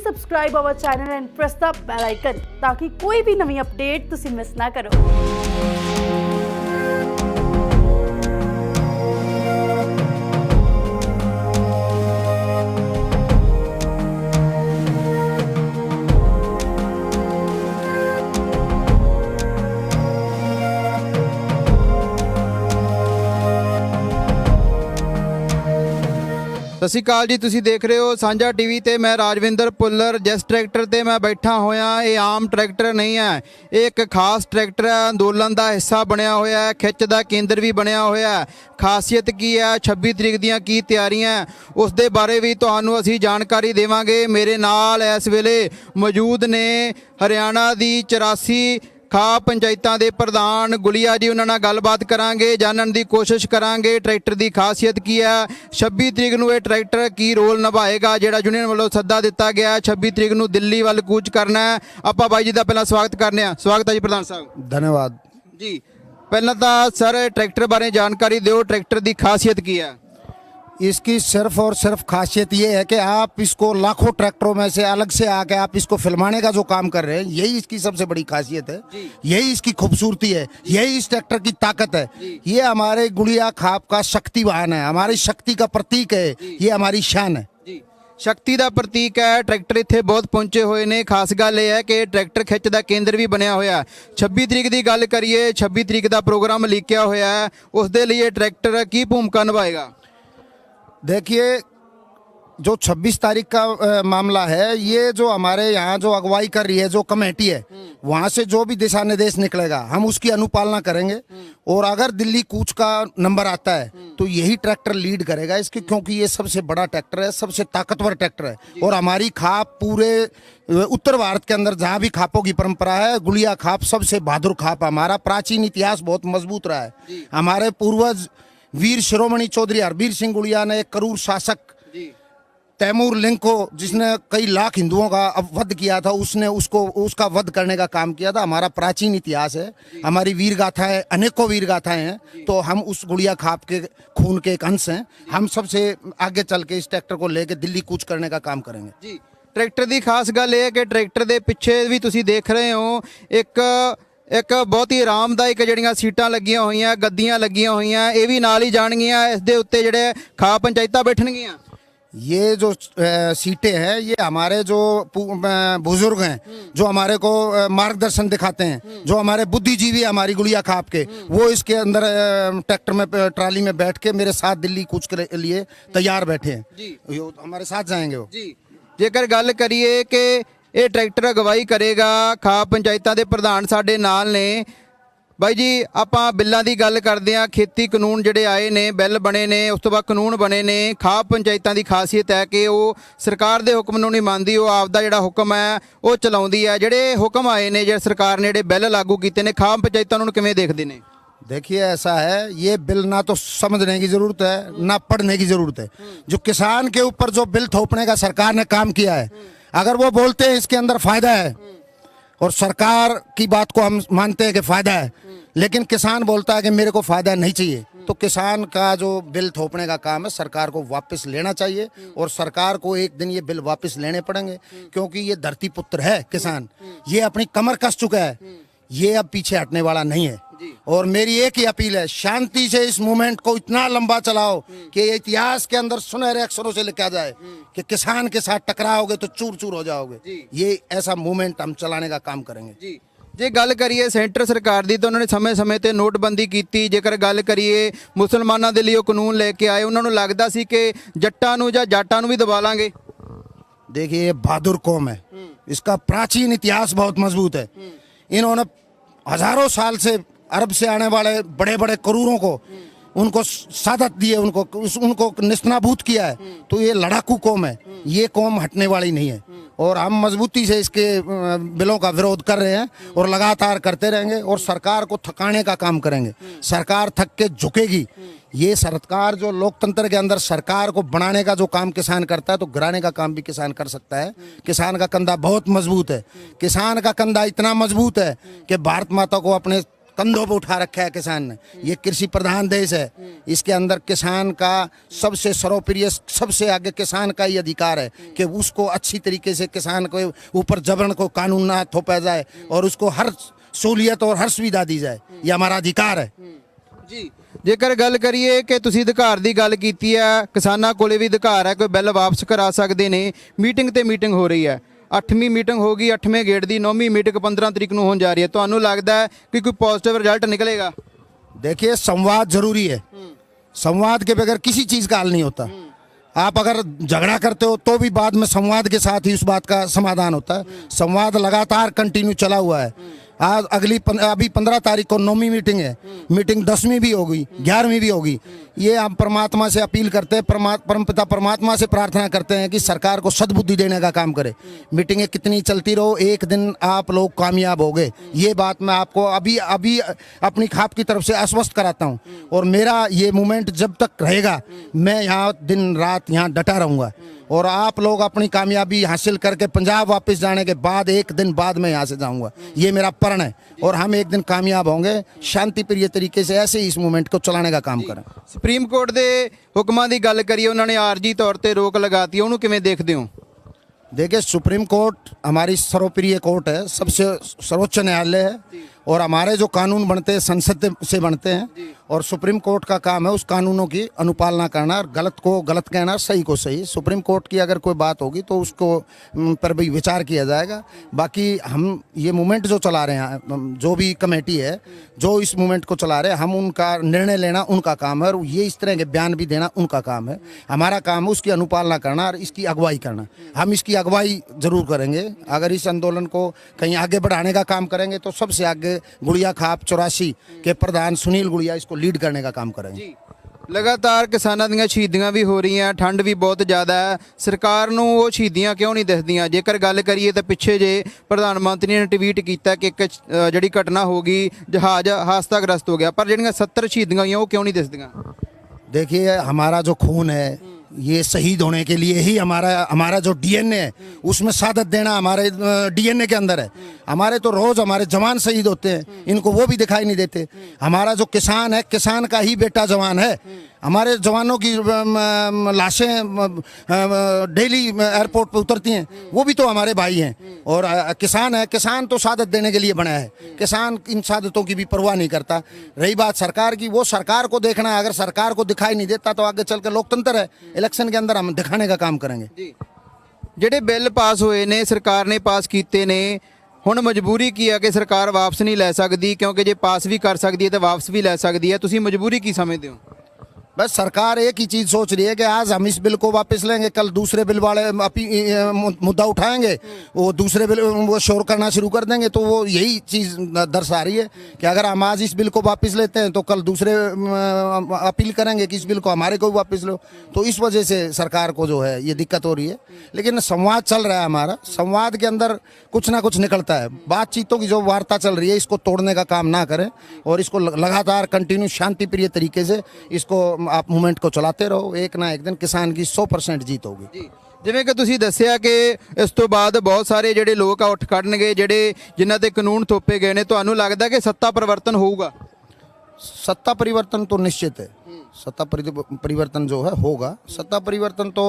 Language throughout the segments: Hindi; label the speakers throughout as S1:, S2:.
S1: subscribe our channel and press the bell icon ताकि कोई भी नवी अपडेट तुसी मिस ना करो।
S2: ਸਤਿ ਸ਼੍ਰੀ ਅਕਾਲ ਜੀ, ਤੁਸੀਂ ਦੇਖ ਰਹੇ ਹੋ ਸਾਂਝਾ ਟੀਵੀ ਤੇ ਮੈਂ ਰਾਜਵਿੰਦਰ ਪੁੱਲਰ। ਜਿਸ ਟਰੈਕਟਰ ਤੇ ਮੈਂ ਬੈਠਾ ਹੋਇਆ ਇਹ ਆਮ ਟਰੈਕਟਰ ਨਹੀਂ ਹੈ, ਇਹ ਇੱਕ ਖਾਸ ਟਰੈਕਟਰ ਹੈ, ਅੰਦੋਲਨ ਦਾ ਹਿੱਸਾ ਬਣਿਆ ਹੋਇਆ ਹੈ, ਖਿੱਚ ਦਾ ਕੇਂਦਰ ਵੀ ਬਣਿਆ ਹੋਇਆ ਹੈ। ਖਾਸੀਅਤ ਕੀ ਹੈ, 26 ਤਰੀਕ ਦੀਆਂ ਕੀ ਤਿਆਰੀਆਂ ਉਸ ਦੇ ਬਾਰੇ ਵੀ ਤੁਹਾਨੂੰ ਅਸੀਂ ਜਾਣਕਾਰੀ ਦੇਵਾਂਗੇ। ਮੇਰੇ ਨਾਲ ਇਸ ਵੇਲੇ ਮੌਜੂਦ ਨੇ ਹਰਿਆਣਾ ਦੀ 84 ਖਾਪ ਪੰਚਾਇਤਾਂ ਦੇ ਪ੍ਰਧਾਨ ਗੁਲੀਆ ਜੀ। ਉਹਨਾਂ ਨਾਲ ਗੱਲਬਾਤ ਕਰਾਂਗੇ, ਜਾਣਨ ਦੀ ਕੋਸ਼ਿਸ਼ ਕਰਾਂਗੇ ਟਰੈਕਟਰ ਦੀ ਖਾਸੀਅਤ ਕੀ ਹੈ, 26 ਤਰੀਕ ਨੂੰ ਇਹ ਟਰੈਕਟਰ ਕੀ ਰੋਲ ਨਿਭਾਏਗਾ ਜਿਹੜਾ ਯੂਨੀਅਨ ਵੱਲੋਂ ਸੱਦਾ ਦਿੱਤਾ ਗਿਆ 26 ਤਰੀਕ ਨੂੰ ਦਿੱਲੀ ਵੱਲ ਕੂਚ ਕਰਨਾ ਹੈ। ਆਪਾਂ ਬਾਈ ਜੀ ਦਾ ਪਹਿਲਾਂ ਸਵਾਗਤ ਕਰਨੇ ਆ। ਸਵਾਗਤ ਹੈ ਜੀ ਪ੍ਰਧਾਨ ਸਾਹਿਬ।
S3: धन्यवाद
S2: ਜੀ ਪਹਿਲਾਂ ਤਾਂ ਸਰ ਟਰੈਕਟਰ ਬਾਰੇ ਜਾਣਕਾਰੀ ਦਿਓ, ਟਰੈਕਟਰ ਦੀ ਖਾਸੀਅਤ ਕੀ ਹੈ?
S3: इसकी सिर्फ और सिर्फ खासियत ये है कि आप इसको लाखों ट्रैक्टरों में से अलग से आके आप इसको फिल्माने का जो काम कर रहे हैं, यही इसकी सबसे बड़ी खासियत है, यही इसकी खूबसूरती है, यही इस ट्रैक्टर की ताकत है। ये हमारे गुड़िया खाप का शक्ति वाहन है, हमारी शक्ति का प्रतीक है, ये हमारी शान है।
S2: ਸ਼ਕਤੀ ਦਾ ਪ੍ਰਤੀਕ ਹੈ। ਟਰੈਕਟਰ ਇੱਥੇ ਬਹੁਤ ਪਹੁੰਚੇ ਹੋਏ ਨੇ। ਖਾਸ ਗੱਲ ਇਹ ਹੈ ਕਿ ਟਰੈਕਟਰ ਖਿੱਚ ਦਾ ਕੇਂਦਰ ਵੀ ਬਣਿਆ ਹੋਇਆ। 26 ਤਰੀਕ ਦੀ ਗੱਲ ਕਰੀਏ, 26 ਤਰੀਕ ਦਾ ਪ੍ਰੋਗਰਾਮ ਲਿਖਿਆ ਹੋਇਆ ਹੈ, ਉਸ ਦੇ ਲਈ ਇਹ ਟਰੈਕਟਰ ਕੀ ਭੂਮਿਕਾ ਨਿਭਾਏਗਾ?
S3: देखिए, जो 26 तारीख का मामला है, ये जो हमारे यहाँ जो अगुवाई कर रही है जो कमेटी है, वहाँ से जो भी दिशा निर्देश निकलेगा हम उसकी अनुपालना करेंगे। और अगर दिल्ली कूच का नंबर आता है तो यही ट्रैक्टर लीड करेगा इसके, क्योंकि ये सबसे बड़ा ट्रैक्टर है, सबसे ताकतवर ट्रैक्टर है। और हमारी खाप पूरे उत्तर भारत के अंदर जहाँ भी खापों की परंपरा है, गुड़िया खाप सबसे बहादुर खाप। हमारा प्राचीन इतिहास बहुत मजबूत रहा है। हमारे पूर्वज वीर शिरोमणि चौधरी हरबीर सिंह गुड़िया ने एक क्रूर शासक तैमूर लिंग को, जिसने कई लाख हिंदुओं का वध किया था, उसका वध करने का काम किया था। हमारा प्राचीन इतिहास है, हमारी वीर गाथाएं, अनेकों वीर गाथाएं हैं, तो हम उस गुड़िया खाप के खून के एक अंश हैं। हम सबसे आगे चल के इस ट्रैक्टर को लेके दिल्ली कूच करने का काम करेंगे।
S2: ਜੀ ਟਰੈਕਟਰ ਦੀ ਖਾਸ ਗੱਲ ਇਹ ਹੈ ਕਿ ਟਰੈਕਟਰ ਦੇ ਪਿੱਛੇ ਵੀ ਤੁਸੀਂ ਦੇਖ ਰਹੇ ਹੋ ਇੱਕ ਬਹੁਤ ਹੀ ਆਰਾਮਦਾਇਕ ਜਿਹੜੀਆਂ ਸੀਟਾਂ ਲੱਗੀਆਂ ਹੋਈਆਂ, ਗੱਦੀਆਂ ਲੱਗੀਆਂ ਹੋਈਆਂ, ਇਹ ਵੀ ਨਾਲ ਹੀ ਜਾਣਗੀਆਂ। ਇਸ ਦੇ ਉੱਤੇ ਜਿਹੜੇ ਖਾਪ ਪੰਚਾਇਤਾਂ ਬੈਠਣਗੀਆਂ।
S3: ये जो सीटें हैं, ये हमारे जो बुजुर्ग हैं, जो हमारे को मार्गदर्शन दिखाते हैं, जो हमारे बुद्धिजीवी हमारी गुड़िया खाप के, वो इसके अंदर ट्रैक्टर में ट्राली में बैठ के मेरे साथ दिल्ली कूच के लिए तैयार बैठे हैं। हमारे साथ जाएंगे वो।
S2: ਜੀ ਜੇਕਰ ਗੱਲ ਕਰੀਏ ਕਿ ਇਹ ਟਰੈਕਟਰ ਅਗਵਾਈ ਕਰੇਗਾ, ਖਾਪ ਪੰਚਾਇਤਾਂ ਦੇ ਪ੍ਰਧਾਨ ਸਾਡੇ ਨਾਲ ਨੇ। ਬਾਈ ਜੀ ਆਪਾਂ ਬਿੱਲਾਂ ਦੀ ਗੱਲ ਕਰਦੇ ਹਾਂ। ਖੇਤੀ ਕਾਨੂੰਨ ਜਿਹੜੇ ਆਏ ਨੇ, ਬਿੱਲ ਬਣੇ ਨੇ, ਉਸ ਤੋਂ ਬਾਅਦ ਕਾਨੂੰਨ ਬਣੇ ਨੇ। ਖਾਪ ਪੰਚਾਇਤਾਂ ਦੀ ਖਾਸੀਅਤ ਹੈ ਕਿ ਉਹ ਸਰਕਾਰ ਦੇ ਹੁਕਮ ਨੂੰ ਨਹੀਂ ਮੰਨਦੀ, ਉਹ ਆਪਦਾ ਜਿਹੜਾ ਹੁਕਮ ਹੈ ਉਹ ਚਲਾਉਂਦੀ ਹੈ। ਜਿਹੜੇ ਹੁਕਮ ਆਏ ਨੇ, ਜਿਹੜੇ ਸਰਕਾਰ ਨੇ ਜਿਹੜੇ ਬਿੱਲ ਲਾਗੂ ਕੀਤੇ ਨੇ, ਖਾਪ ਪੰਚਾਇਤਾਂ ਨੂੰ ਕਿਵੇਂ ਦੇਖਦੇ ਨੇ?
S3: देखिए, ऐसा है, ये बिल ना तो समझने की जरूरत है ना पढ़ने की जरूरत है। जो किसान के ऊपर जो बिल थोपने का सरकार ने काम किया है, अगर वो बोलते हैं इसके अंदर फायदा है और सरकार की बात को हम मानते हैं कि फायदा है, लेकिन किसान बोलता है कि मेरे को फायदा नहीं चाहिए, तो किसान का जो बिल थोपने का काम है सरकार को वापस लेना चाहिए। और सरकार को एक दिन ये बिल वापस लेने पड़ेंगे, क्योंकि ये धरती पुत्र है किसान, ये अपनी कमर कस चुका है, ये अब पीछे हटने वाला नहीं है। और मेरी एक ही अपील है, शांति से इस मूवमेंट को इतना लंबा चलाओ कि इतिहास के अंदर सुनहरे अक्षरों से लिखा जाए कि किसान के साथ टकराओगे तो चूर चूर हो जाओगे। ये ऐसा मूवमेंट हम चलाने का काम करेंगे।
S2: ਜੇ ਗੱਲ ਕਰੀਏ ਸੈਂਟਰ ਸਰਕਾਰ ਦੀ, ਤਾਂ ਉਹਨਾਂ ਨੇ ਸਮੇਂ-ਸਮੇਂ ਤੇ ਨੋਟਬੰਦੀ ਕੀਤੀ। ਜੇਕਰ ਗੱਲ ਕਰੀਏ ਮੁਸਲਮਾਨਾਂ ਦੇ ਲਈ ਉਹ ਕਾਨੂੰਨ ਲੈ ਕੇ ਆਏ, ਉਹਨਾਂ ਨੂੰ ਲੱਗਦਾ ਸੀ ਕਿ ਜੱਟਾਂ ਨੂੰ ਜਾਂ ਜਾਟਾਂ ਨੂੰ ਵੀ ਦਬਾ ਲਾਂਗੇ।
S3: देखिए, ये बहादुर कौम है, इसका प्राचीन इतिहास बहुत मजबूत है। इन्होंने हजारों साल से अरब से आने वाले बड़े बड़े करूरों को, उनको सादत दिए, उनको निस्नाबूद किया है। तो ये लड़ाकू कौम है, ये कौम हटने वाली नहीं है। और हम मजबूती से इसके बिलों का विरोध कर रहे हैं और लगातार करते रहेंगे और सरकार को थकाने का काम करेंगे। सरकार थक के झुकेगी। ये सरकार जो लोकतंत्र के अंदर सरकार को बनाने का जो काम किसान करता है, तो गिराने का काम भी किसान कर सकता है। किसान का कंधा बहुत मजबूत है। किसान का कंधा इतना मजबूत है कि भारत माता को अपने कंधों पे उठा रखा है किसान ने। ये कृषि प्रधान देश है, इसके अंदर किसान का सबसे सर्वप्रिय, सबसे आगे किसान का ही अधिकार है कि उसको अच्छी तरीके से किसान को ऊपर जबरन को कानून ना थोपा जाए और उसको हर सहूलियत और हर सुविधा दी जाए। ये हमारा अधिकार है
S2: ਜੀ ਜੇਕਰ ਗੱਲ ਕਰੀਏ ਕਿ ਤੁਸੀਂ ਅਧਿਕਾਰ ਦੀ ਗੱਲ ਕੀਤੀ ਹੈ, ਕਿਸਾਨਾਂ ਕੋਲੇ ਵੀ ਅਧਿਕਾਰ ਹੈ, ਕੋਈ ਬਿੱਲ ਵਾਪਸ ਕਰਾ ਸਕਦੇ ਨੇ। ਮੀਟਿੰਗ ਤੇ ਮੀਟਿੰਗ ਹੋ ਰਹੀ ਹੈ, 8ਵੀਂ ਮੀਟਿੰਗ ਹੋ ਗਈ, 8ਵੇਂ ਗੇੜ ਦੀ 9ਵੀਂ ਮੀਟਿੰਗ 15 ਤਰੀਕ ਨੂੰ ਹੋਣ ਜਾ ਰਹੀ ਹੈ। ਤੁਹਾਨੂੰ ਲੱਗਦਾ ਹੈ ਕਿ ਕੋਈ ਪੋਜ਼ਿਟਿਵ ਰਿਜ਼ਲਟ ਨਿਕਲੇਗਾ?
S3: देखिए, संवाद जरूरी है। संवाद के बगैर किसी चीज का हल नहीं होता। आप अगर झगड़ा करते हो तो भी बाद में संवाद के साथ ही उस बात का समाधान होता है। संवाद लगातार कंटिन्यू चला हुआ है। आज अभी 15 तारीख को 9वीं मीटिंग है, मीटिंग 10वीं भी होगी, 11वीं भी होगी। ये हम परमात्मा से अपील करते हैं, परमपिता परमात्मा से प्रार्थना करते हैं कि सरकार को सद्बुद्धि देने का काम करे। मीटिंगें कितनी चलती रहो, एक दिन आप लोग कामयाब होगे। ये बात मैं आपको अभी अभी अपनी खाप की तरफ से आश्वस्त कराता हूँ। और मेरा ये मूवमेंट जब तक रहेगा, मैं यहाँ दिन रात यहाँ डटा रहूँगा। और आप लोग अपनी कामयाबी हासिल करके पंजाब वापस जाने के बाद एक दिन बाद मैं यहाँ से जाऊँगा। ये मेरा प्रण है और हम एक दिन कामयाब होंगे। शांति प्रिय तरीके से ऐसे ही इस मूवमेंट को चलाने का काम करें।
S2: ਸੁਪਰੀਮ ਕੋਰਟ ਦੇ ਹੁਕਮਾਂ ਦੀ ਗੱਲ ਕਰੀਏ, ਉਹਨਾਂ ਨੇ ਆਰਜੀ ਤੌਰ ਤੇ ਰੋਕ ਲਗਾਤੀ, ਉਹਨੂੰ ਕਿਵੇਂ ਦੇਖਦੇ ਹੋ?
S3: देखिए, सुप्रीम कोर्ट हमारी सर्वप्रिय कोर्ट है, सबसे सर्वोच्च न्यायालय है। और हमारे जो कानून बनते हैं संसद से बनते हैं और सुप्रीम कोर्ट का काम है उस कानूनों की अनुपालना करना, और गलत को गलत कहना, सही को सही। सुप्रीम कोर्ट की अगर कोई बात होगी तो उसको पर भी विचार किया जाएगा। बाकी हम ये मूवमेंट जो चला रहे हैं, जो भी कमेटी है जो इस मूवमेंट को चला रहे हैं, हम उनका निर्णय लेना उनका काम है और ये इस तरह के बयान भी देना उनका काम है। हमारा काम है उसकी अनुपालना करना और इसकी अगुवाई करना। हम इसकी अगुवाई जरूर करेंगे। अगर इस आंदोलन को कहीं आगे बढ़ाने का काम करेंगे तो सबसे आगे गुड़िया खाप 84 के प्रधान सुनील गुड़िया इसको लीड करने का काम करेंगे।
S2: ਲਗਾਤਾਰ ਕਿਸਾਨਾਂ ਦੀਆਂ ਸ਼ਹੀਦੀਆਂ ਵੀ ਹੋ ਰਹੀਆਂ, ਠੰਡ ਵੀ ਬਹੁਤ ਜ਼ਿਆਦਾ ਹੈ, ਸਰਕਾਰ ਨੂੰ ਉਹ ਸ਼ਹੀਦੀਆਂ ਕਿਉਂ ਨਹੀਂ ਦਿਖਦੀਆਂ? ਜੇਕਰ ਗੱਲ ਕਰੀਏ ਤਾਂ ਪਿੱਛੇ ਜੇ ਪ੍ਰਧਾਨ ਮੰਤਰੀ ਨੇ ਟਵੀਟ ਕੀਤਾ ਕਿ ਇੱਕ ਜਿਹੜੀ ਘਟਨਾ ਹੋ ਗਈ, ਜਹਾਜ਼ ਹਾਦਸਾਗ੍ਰਸਤ ਹੋ ਗਿਆ, ਪਰ ਜਿਹੜੀਆਂ 70 ਸ਼ਹੀਦੀਆਂ ਹੋਈਆਂ ਉਹ ਕਿਉਂ ਨਹੀਂ ਦਿਖਦੀਆਂ?
S3: देखिए, हमारा जो खून है ये शहीद होने के लिए ही हमारा जो डीएनए है उसमें शहादत देना हमारे डीएनए के अंदर है। हमारे तो रोज हमारे जवान शहीद होते हैं, इनको वो भी दिखाई नहीं देते। हमारा जो किसान है, किसान का ही बेटा जवान है। हमारे जवानों की लाशें डेली एयरपोर्ट पे उतरती हैं, वो भी तो हमारे भाई हैं। और किसान है, किसान तो शहादत देने के लिए बना है। किसान इन शहादतों की भी परवाह नहीं करता। रही बात सरकार की, वो सरकार को देखना है। अगर सरकार को दिखाई नहीं देता तो आगे चल के लोकतंत्र है, इलेक्शन के अंदर हम दिखाने का काम करेंगे।
S2: ਜਿਹੜੇ ਬਿੱਲ ਪਾਸ ਹੋਏ ਨੇ, ਸਰਕਾਰ ਨੇ ਪਾਸ ਕੀਤੇ ਨੇ, ਹੁਣ ਮਜਬੂਰੀ ਕੀ ਹੈ ਕਿ ਸਰਕਾਰ ਵਾਪਸ ਨਹੀਂ ਲੈ ਸਕਦੀ? ਕਿਉਂਕਿ ਜੇ ਪਾਸ ਵੀ ਕਰ ਸਕਦੀ ਹੈ ਤਾਂ ਵਾਪਸ ਵੀ ਲੈ ਸਕਦੀ ਹੈ। ਤੁਸੀਂ ਮਜਬੂਰੀ ਕੀ ਸਮਝਦੇ ਹੋ?
S3: बस सरकार एक ही चीज़ सोच रही है कि आज हम इस बिल को वापस लेंगे, कल दूसरे बिल वाले मुद्दा उठाएंगे, वो दूसरे बिल वो शोर करना शुरू कर देंगे। तो वो यही चीज़ दर्शा रही है कि अगर हम आज इस बिल को वापस लेते हैं तो कल दूसरे अपील करेंगे कि इस बिल को हमारे को भी वापस लो। तो इस वजह से सरकार को जो है ये दिक्कत हो रही है। लेकिन संवाद चल रहा है हमारा, संवाद के अंदर कुछ ना कुछ निकलता है। बातचीतों की जो वार्ता चल रही है इसको तोड़ने का काम ना करें और इसको लगातार कंटिन्यू शांति प्रिय तरीके से इसको आप मूवमेंट को चलाते रहो। एक ना एक दिन किसान की 100% जीत होगी।
S2: ਜਿਵੇਂ ਕਿ ਤੁਸੀਂ ਦੱਸਿਆ ਕਿ ਇਸ ਤੋਂ ਬਾਅਦ ਬਹੁਤ ਸਾਰੇ ਜਿਹੜੇ ਲੋਕ ਆ ਉੱਠ ਖੜਨਗੇ, ਜਿਹੜੇ ਜਿਨ੍ਹਾਂ ਤੇ ਕਾਨੂੰਨ ਥੋਪੇ ਗਏ ਨੇ। ਤੁਹਾਨੂੰ ਲੱਗਦਾ ਕਿ ਸੱਤਾ ਪਰਿਵਰਤਨ ਹੋਊਗਾ?
S3: सत्ता परिवर्तन तो निश्चित है। सत्ता परिवर्तन जो है होगा। सत्ता परिवर्तन तो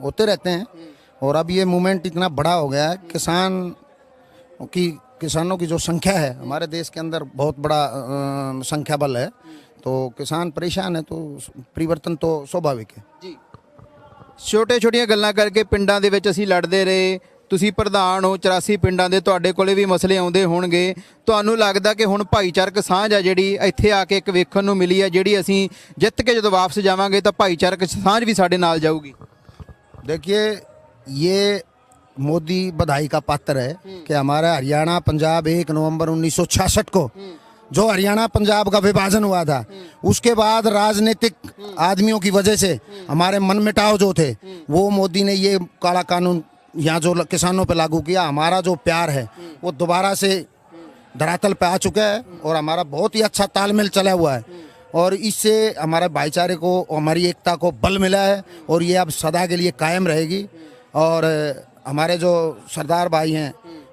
S3: होते रहते हैं। और अब ये मूवमेंट इतना बड़ा हो गया है, किसानों की जो संख्या है हमारे देश के अंदर बहुत बड़ा संख्या बल है। तो किसान परेशान है, तो परिवर्तन तो स्वाभाविक है
S2: ਜੀ। ਛੋਟੇ-ਛੋਟੀਆਂ ਗੱਲਾਂ ਕਰਕੇ ਪਿੰਡਾਂ ਦੇ ਵਿੱਚ ਅਸੀਂ ਲੜਦੇ ਰਹੇ। ਤੁਸੀਂ ਪ੍ਰਧਾਨ ਹੋ, 84 ਪਿੰਡਾਂ ਦੇ, ਤੁਹਾਡੇ ਕੋਲੇ ਵੀ ਮਸਲੇ ਆਉਂਦੇ ਹੋਣਗੇ। ਤੁਹਾਨੂੰ ਲੱਗਦਾ ਕਿ ਹੁਣ ਭਾਈਚਾਰਕ ਸਾਂਝ ਆ ਜਿਹੜੀ ਇੱਥੇ ਆ ਕੇ ਇੱਕ ਵੇਖਣ ਨੂੰ ਮਿਲੀ ਹੈ, ਜਿਹੜੀ ਅਸੀਂ ਜਿੱਤ ਕੇ ਜਦੋਂ ਵਾਪਸ ਜਾਵਾਂਗੇ ਤਾਂ ਭਾਈਚਾਰਕ ਸਾਂਝ ਵੀ ਸਾਡੇ ਨਾਲ ਜਾਊਗੀ?
S3: देखिए, ये मोदी बधाई का पात्र है कि हमारा हरियाणा पंजाब 1 नवंबर 1966 को जो हरियाणा पंजाब का विभाजन हुआ था, उसके बाद राजनीतिक आदमियों की वजह से हमारे मनमुटाव जो थे, वो मोदी ने ये काला कानून यहाँ जो किसानों पे लागू किया। हमारा जो प्यार है वो दोबारा से धरातल पे आ चुका है और हमारा बहुत ही अच्छा तालमेल चला हुआ है। और इससे हमारे भाईचारे को, हमारी एकता को बल मिला है और ये अब सदा के लिए कायम रहेगी। और हमारे जो सरदार भाई हैं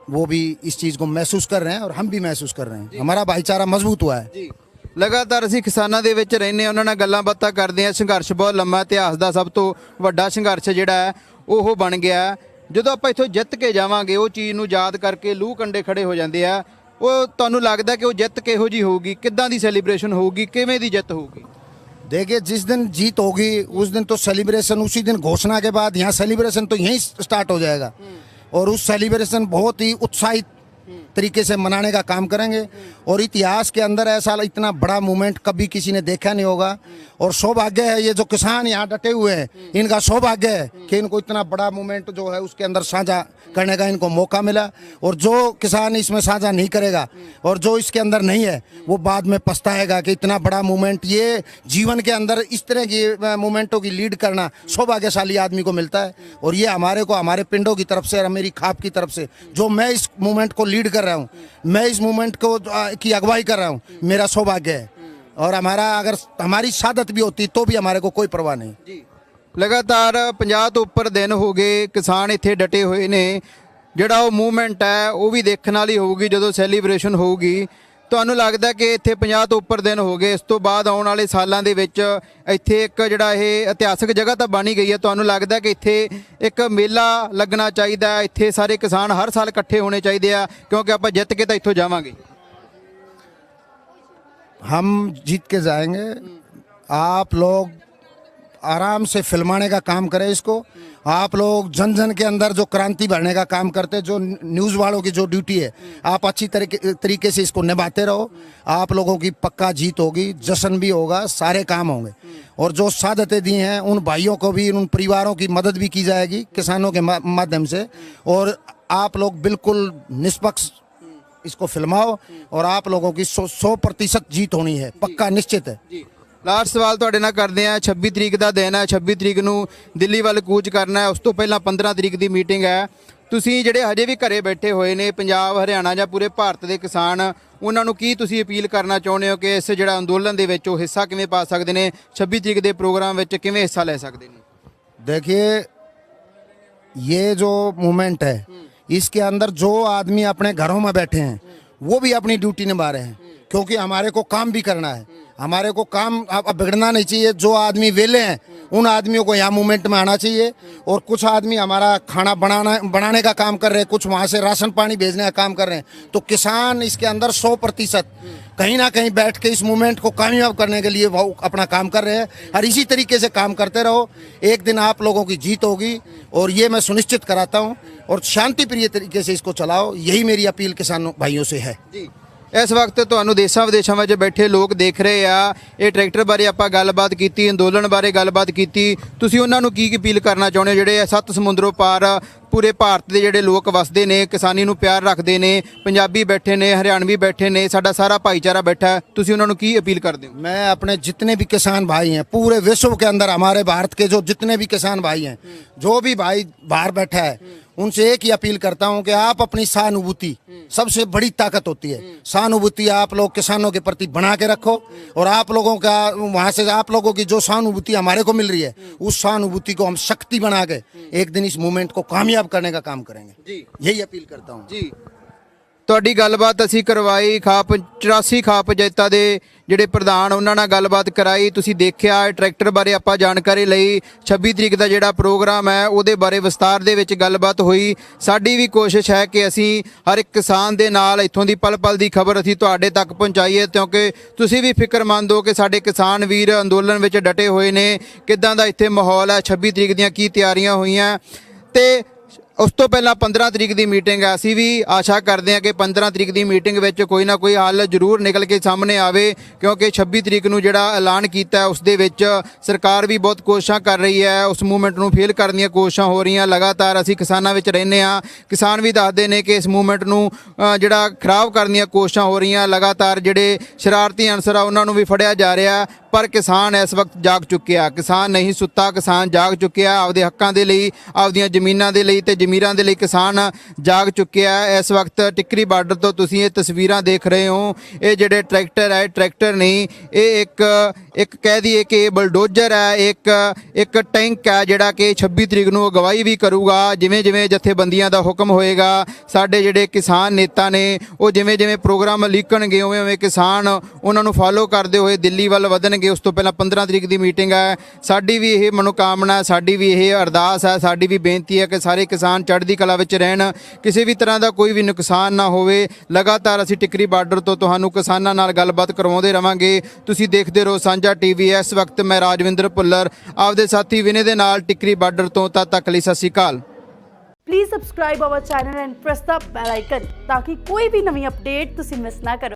S3: वो भी इस चीज़ को महसूस कर रहे हैं और हम भी महसूस कर रहे हैं। हमारा भाईचारा मजबूत हुआ है।
S2: ਜੀ ਲਗਾਤਾਰ ਅਸੀਂ ਕਿਸਾਨਾਂ ਦੇ ਵਿੱਚ ਰਹਿੰਦੇ ਹਾਂ, ਉਹਨਾਂ ਨਾਲ ਗੱਲਾਂ ਬਾਤਾਂ ਕਰਦੇ ਹਾਂ। ਸੰਘਰਸ਼ ਬਹੁਤ ਲੰਮਾ ਇਤਿਹਾਸ ਦਾ ਸਭ ਤੋਂ ਵੱਡਾ ਸੰਘਰਸ਼ ਜਿਹੜਾ ਹੈ ਉਹ ਬਣ ਗਿਆ ਹੈ। ਜਦੋਂ ਆਪਾਂ ਇੱਥੋਂ ਜਿੱਤ ਕੇ ਜਾਵਾਂਗੇ ਉਹ ਚੀਜ਼ ਨੂੰ ਯਾਦ ਕਰਕੇ ਲੂਹ ਕੰਡੇ ਖੜੇ ਹੋ ਜਾਂਦੇ ਆ। ਉਹ ਤੁਹਾਨੂੰ ਲੱਗਦਾ ਕਿ ਉਹ ਜਿੱਤ ਕਿਹੋ ਜੀ ਹੋਊਗੀ, ਕਿੱਦਾਂ ਦੀ ਸੈਲੀਬ੍ਰੇਸ਼ਨ ਹੋਊਗੀ, ਕਿਵੇਂ ਦੀ ਜਿੱਤ ਹੋਊਗੀ?
S3: देखिए, जिस दिन जीत होगी उस दिन तो सेलिब्रेशन, उसी दिन घोषणा के बाद यहाँ सेलिब्रेशन तो यहीं स्टार्ट हो जाएगा और उस सेलिब्रेशन बहुत ही उत्साहित तरीके से मनाने का काम करेंगे। और इतिहास के अंदर ऐसा इतना बड़ा मूवमेंट कभी किसी ने देखा नहीं होगा और सौभाग्य है ये जो किसान यहाँ डटे हुए हैं, इनका सौभाग्य है कि इनको इतना बड़ा मूवमेंट जो है उसके अंदर साझा करने का इनको मौका मिला। और जो किसान इसमें साझा नहीं करेगा और जो इसके अंदर नहीं है वो बाद में पछताएगा कि इतना बड़ा मूवमेंट, ये जीवन के अंदर इस तरह की मूवमेंटों की लीड करना सौभाग्यशाली आदमी को मिलता है। और ये हमारे को, हमारे पिंडों की तरफ से और मेरी खाप की तरफ से, जो मैं इस मूवमेंट को लीड कर रहा हूँ, मैं इस मूवमेंट को की अगुवाई कर रहा हूँ, मेरा सौभाग्य है। और हमारा अगर हमारी शहादत भी होती तो भी हमारे को कोई परवाह नहीं।
S2: ਜੀ ਲਗਾਤਾਰ 50 ਤੋਂ ਉੱਪਰ ਦਿਨ ਹੋ ਗਏ ਕਿਸਾਨ ਇੱਥੇ ਡਟੇ ਹੋਏ ਨੇ। ਜਿਹੜਾ ਉਹ ਮੂਵਮੈਂਟ ਹੈ ਉਹ ਵੀ ਦੇਖਣ ਵਾਲੀ ਹੋਊਗੀ ਜਦੋਂ ਸੈਲੀਬ੍ਰੇਸ਼ਨ ਹੋਊਗੀ। ਤੁਹਾਨੂੰ ਲੱਗਦਾ ਕਿ ਇੱਥੇ 50 ਤੋਂ ਉੱਪਰ ਦਿਨ ਹੋ ਗਏ, ਇਸ ਤੋਂ ਬਾਅਦ ਆਉਣ ਵਾਲੇ ਸਾਲਾਂ ਦੇ ਵਿੱਚ ਇੱਥੇ ਇੱਕ ਜਿਹੜਾ ਇਹ ਇਤਿਹਾਸਕ ਜਗ੍ਹਾ ਤਾਂ ਬਣ ਹੀ ਗਈ ਹੈ, ਤੁਹਾਨੂੰ ਲੱਗਦਾ ਕਿ ਇੱਥੇ ਇੱਕ ਮੇਲਾ ਲੱਗਣਾ ਚਾਹੀਦਾ ਹੈ, ਇੱਥੇ ਸਾਰੇ ਕਿਸਾਨ ਹਰ ਸਾਲ ਇਕੱਠੇ ਹੋਣੇ ਚਾਹੀਦੇ ਆ ਕਿਉਂਕਿ ਆਪਾਂ ਜਿੱਤ ਕੇ ਤਾਂ ਇੱਥੋਂ ਜਾਵਾਂਗੇ?
S3: हम जीत के जाएंगे। आप लोग आराम से फिल्माने का काम करें इसको। आप लोग जन जन के अंदर जो क्रांति भरने का काम करते, जो न्यूज़ वालों की जो ड्यूटी है, आप अच्छी तरीके से इसको निभाते रहो। आप लोगों की पक्का जीत होगी, जश्न भी होगा, सारे काम होंगे। और जो शहादतें दी हैं उन भाइयों को भी, उन परिवारों की मदद भी की जाएगी किसानों के माध्यम से। और आप लोग बिल्कुल निष्पक्ष इसको फिल्माओ और आप लोगों की 100% जीत होनी है, पक्का निश्चित है।
S2: ਜੀ ਲਾਸਟ ਸਵਾਲ ਤੁਹਾਡੇ ਨਾਲ ਕਰਦੇ ਆ। 26 ਤਰੀਕ ਦਾ ਦਿਨ ਹੈ, 26 ਤਰੀਕ ਨੂੰ ਦਿੱਲੀ ਵੱਲ ਕੂਚ ਕਰਨਾ ਹੈ, ਉਸ ਤੋਂ ਪਹਿਲਾਂ 15 ਤਰੀਕ ਦੀ ਮੀਟਿੰਗ ਹੈ। ਤੁਸੀਂ ਜਿਹੜੇ ਹਜੇ ਵੀ ਘਰੇ ਬੈਠੇ ਹੋਏ ਨੇ, ਪੰਜਾਬ, ਹਰਿਆਣਾ ਜਾਂ ਪੂਰੇ ਭਾਰਤ ਦੇ ਕਿਸਾਨ, ਉਹਨਾਂ ਨੂੰ ਕੀ ਤੁਸੀਂ ਅਪੀਲ ਕਰਨਾ ਚਾਹੁੰਦੇ ਹੋ ਕਿ ਇਸ ਜਿਹੜਾ ਅੰਦੋਲਨ ਦੇ ਵਿੱਚ ਉਹ ਹਿੱਸਾ ਕਿਵੇਂ ਪਾ ਸਕਦੇ ਨੇ, 26 ਤਰੀਕ ਦੇ ਪ੍ਰੋਗਰਾਮ ਵਿੱਚ ਕਿਵੇਂ ਹਿੱਸਾ ਲੈ ਸਕਦੇ ਨੇ?
S3: देखिए, ये जो मूवमेंट है इसके अंदर जो आदमी अपने घरों में बैठे हैं वो भी अपनी ड्यूटी निभा रहे हैं, क्योंकि हमारे को काम भी करना है। हमारे को काम अब बिगड़ना नहीं चाहिए। जो आदमी वेले हैं उन आदमियों को यहाँ मूवमेंट में आना चाहिए। और कुछ आदमी हमारा खाना बनाने का काम कर रहे हैं, कुछ वहाँ से राशन पानी भेजने का काम कर रहे हैं। तो किसान इसके अंदर 100% कहीं ना कहीं बैठ के इस मूवमेंट को कामयाब करने के लिए वो अपना काम कर रहे हैं। और इसी तरीके से काम करते रहो, एक दिन आप लोगों की जीत होगी और ये मैं सुनिश्चित कराता हूँ। और शांति प्रिय तरीके से इसको चलाओ, यही मेरी अपील किसानों भाइयों से है।
S2: ਜੀ ਇਸ ਵਕਤ ਤੁਹਾਨੂੰ ਦੇਸ਼ਾਂ ਵਿਦੇਸ਼ਾਂ ਵਿੱਚ ਬੈਠੇ ਲੋਕ ਦੇਖ ਰਹੇ ਆ। ਇਹ ਟਰੈਕਟਰ ਬਾਰੇ ਆਪਾਂ ਗੱਲਬਾਤ ਕੀਤੀ, ਅੰਦੋਲਨ ਬਾਰੇ ਗੱਲਬਾਤ ਕੀਤੀ। ਤੁਸੀਂ ਉਹਨਾਂ ਨੂੰ ਕੀ ਅਪੀਲ ਕਰਨਾ ਚਾਹੁੰਦੇ ਹੋ ਜਿਹੜੇ 7 ਸਮੁੰਦਰੋਂ ਪਾਰ ਪੂਰੇ ਭਾਰਤ ਦੇ ਜਿਹੜੇ ਲੋਕ ਵਸਦੇ ਨੇ, ਕਿਸਾਨੀ ਨੂੰ ਪਿਆਰ ਰੱਖਦੇ ਨੇ, ਪੰਜਾਬੀ ਬੈਠੇ ਨੇ, ਹਰਿਆਣਵੀ ਬੈਠੇ ਨੇ, ਸਾਡਾ ਸਾਰਾ ਭਾਈਚਾਰਾ ਬੈਠਾ ਹੈ, ਤੁਸੀਂ ਉਹਨਾਂ ਨੂੰ ਕੀ ਅਪੀਲ ਕਰਦੇ ਹੋ?
S3: मैं अपने जितने भी किसान भाई हैं पूरे विश्व के अंदर, हमारे भारत के जो जितने भी किसान भाई हैं, जो भी भाई बाहर बैठा है, उनसे एक ही अपील करता हूं कि आप अपनी सहानुभूति, सबसे बड़ी ताकत होती है सहानुभूति, आप लोग किसानों के प्रति बना के रखो। और आप लोगों का वहां से आप लोगों की जो सहानुभूति हमारे को मिल रही है, उस सहानुभूति को हम शक्ति बना के एक दिन इस मूवमेंट को कामयाब करने का काम करेंगे।
S2: जी
S3: यही अपील करता हूँ।
S2: ਜੀ ਤੁਹਾਡੀ ਗੱਲਬਾਤ ਅਸੀਂ ਕਰਵਾਈ। ਖਾਪ 84 ਖਾਪ ਪੰਚਾਇਤਾਂ ਦੇ ਜਿਹੜੇ ਪ੍ਰਧਾਨ, ਉਹਨਾਂ ਨਾਲ ਗੱਲਬਾਤ ਕਰਾਈ। ਤੁਸੀਂ ਦੇਖਿਆ ਟਰੈਕਟਰ ਬਾਰੇ ਆਪਾਂ ਜਾਣਕਾਰੀ ਲਈ। 26 ਤਰੀਕ ਦਾ ਜਿਹੜਾ ਪ੍ਰੋਗਰਾਮ ਹੈ ਉਹਦੇ ਬਾਰੇ ਵਿਸਤਾਰ ਦੇ ਵਿੱਚ ਗੱਲਬਾਤ ਹੋਈ। ਸਾਡੀ ਵੀ ਕੋਸ਼ਿਸ਼ ਹੈ ਕਿ ਅਸੀਂ ਹਰ ਇੱਕ ਕਿਸਾਨ ਦੇ ਨਾਲ ਇੱਥੋਂ ਦੀ ਪਲ ਪਲ ਦੀ ਖਬਰ ਅਸੀਂ ਤੁਹਾਡੇ ਤੱਕ ਪਹੁੰਚਾਈਏ, ਕਿਉਂਕਿ ਤੁਸੀਂ ਵੀ ਫਿਕਰਮੰਦ ਹੋ ਕਿ ਸਾਡੇ ਕਿਸਾਨ ਵੀਰ ਅੰਦੋਲਨ ਵਿੱਚ ਡਟੇ ਹੋਏ ਨੇ, ਕਿੱਦਾਂ ਦਾ ਇੱਥੇ ਮਾਹੌਲ ਹੈ, 26 ਤਰੀਕ ਦੀਆਂ ਕੀ ਤਿਆਰੀਆਂ ਹੋਈਆਂ। ਤੇ ਉਸ ਤੋਂ ਪਹਿਲਾਂ 15 ਤਰੀਕ ਦੀ ਮੀਟਿੰਗ ਹੈ। ਅਸੀਂ ਵੀ ਆਸ਼ਾ ਕਰਦੇ ਹਾਂ ਕਿ 15 ਤਰੀਕ ਦੀ ਮੀਟਿੰਗ ਵਿੱਚ ਕੋਈ ਨਾ ਕੋਈ ਹੱਲ ਜ਼ਰੂਰ ਨਿਕਲ ਕੇ ਸਾਹਮਣੇ ਆਵੇ, ਕਿਉਂਕਿ 26 ਤਰੀਕ ਨੂੰ ਜਿਹੜਾ ਐਲਾਨ ਕੀਤਾ ਉਸ ਦੇ ਵਿੱਚ ਸਰਕਾਰ ਵੀ ਬਹੁਤ ਕੋਸ਼ਿਸ਼ਾਂ ਕਰ ਰਹੀ ਹੈ, ਉਸ ਮੂਵਮੈਂਟ ਨੂੰ ਫੇਲ ਕਰਨ ਦੀਆਂ ਕੋਸ਼ਿਸ਼ਾਂ ਹੋ ਰਹੀਆਂ। ਲਗਾਤਾਰ ਅਸੀਂ ਕਿਸਾਨਾਂ ਵਿੱਚ ਰਹਿੰਦੇ ਹਾਂ, ਕਿਸਾਨ ਵੀ ਦੱਸਦੇ ਨੇ ਕਿ ਇਸ ਮੂਵਮੈਂਟ ਨੂੰ ਜਿਹੜਾ ਖਰਾਬ ਕਰਨ ਦੀਆਂ ਕੋਸ਼ਿਸ਼ਾਂ ਹੋ ਰਹੀਆਂ। ਲਗਾਤਾਰ ਜਿਹੜੇ ਸ਼ਰਾਰਤੀ ਅਨਸਰ ਆ ਉਹਨਾਂ ਨੂੰ ਵੀ ਫੜਿਆ ਜਾ ਰਿਹਾ, ਪਰ ਕਿਸਾਨ ਇਸ ਵਕਤ ਜਾਗ ਚੁੱਕਿਆ। ਕਿਸਾਨ ਨਹੀਂ ਸੁੱਤਾ, ਕਿਸਾਨ ਜਾਗ ਚੁੱਕਿਆ ਆਪਦੇ ਹੱਕਾਂ ਦੇ ਲਈ, ਆਪਦੀਆਂ ਜ਼ਮੀਨਾਂ ਦੇ ਲਈ ਤੇ ਜ਼ਮੀਰਾਂ ਦੇ ਲਈ ਕਿਸਾਨ ਜਾਗ ਚੁੱਕਿਆ ਹੈ। ਇਸ ਵਕਤ ਟਿੱਕਰੀ ਬਾਰਡਰ ਤੋਂ ਤੁਸੀਂ ਇਹ ਤਸਵੀਰਾਂ ਦੇਖ ਰਹੇ ਹੋ। ਇਹ ਜਿਹੜੇ ਟਰੈਕਟਰ ਹੈ, ਟਰੈਕਟਰ ਨਹੀਂ, ਇਹ ਇੱਕ ਕਹਿ ਦਈਏ ਕਿ ਇਹ ਬਲਡੋਜ਼ਰ ਹੈ, ਇੱਕ ਟੈਂਕ ਹੈ ਜਿਹੜਾ ਕਿ 26 ਤਰੀਕ ਨੂੰ ਅਗਵਾਈ ਵੀ ਕਰੂਗਾ। ਜਿਵੇਂ ਜਿਵੇਂ ਜਥੇਬੰਦੀਆਂ ਦਾ ਹੁਕਮ ਹੋਏਗਾ, ਸਾਡੇ ਜਿਹੜੇ ਕਿਸਾਨ ਨੇਤਾ ਨੇ ਉਹ ਜਿਵੇਂ ਜਿਵੇਂ ਪ੍ਰੋਗਰਾਮ ਲਿਖਣਗੇ ਉਵੇਂ ਉਵੇਂ ਕਿਸਾਨ ਉਹਨਾਂ ਨੂੰ ਫਾਲੋ ਕਰਦੇ ਹੋਏ ਦਿੱਲੀ ਵੱਲ ਵਧਣਗੇ। ਉਸ ਤੋਂ ਪਹਿਲਾਂ 15 ਤਰੀਕ ਦੀ ਮੀਟਿੰਗ ਹੈ। ਸਾਡੀ ਵੀ ਇਹ ਮਨੋਕਾਮਨਾ, ਸਾਡੀ ਵੀ ਇਹ ਅਰਦਾਸ ਹੈ, ਸਾਡੀ ਵੀ ਬੇਨਤੀ ਹੈ ਕਿ ਸਾਰੇ ਕਿਸਾਨ ਚੜ੍ਹਦੀ ਕਲਾ ਵਿੱਚ ਰਹਿਣ, ਕਿਸੇ ਵੀ ਤਰ੍ਹਾਂ ਦਾ ਕੋਈ ਵੀ ਨੁਕਸਾਨ ਨਾ ਹੋਵੇ। ਲਗਾਤਾਰ ਅਸੀਂ ਟਿੱਕਰੀ ਬਾਰਡਰ ਤੋਂ ਤੁਹਾਨੂੰ ਕਿਸਾਨਾਂ ਨਾਲ ਗੱਲਬਾਤ ਕਰਵਾਉਂਦੇ ਰਵਾਂਗੇ। ਤੁਸੀਂ ਦੇਖਦੇ ਰਹੋ ਸਾਂਝਾ ਟੀਵੀ। ਇਸ ਵਕਤ ਮੈਂ ਰਾਜਵਿੰਦਰ ਭੁੱਲਰ ਆਪਦੇ ਸਾਥੀ ਵਿਨੇ ਦੇ ਨਾਲ ਟਿੱਕਰੀ ਬਾਰਡਰ ਤੋਂ। ਤਦ ਤੱਕ ਲਈ ਸਤਿ ਸ਼੍ਰੀ ਅਕਾਲ।
S1: Please subscribe our channel and press the bell icon ਤਾਂ ਕਿ ਕੋਈ ਵੀ ਨਵੀਂ ਅਪਡੇਟ ਤੁਸੀਂ ਮਿਸ ਨਾ ਕਰੋ।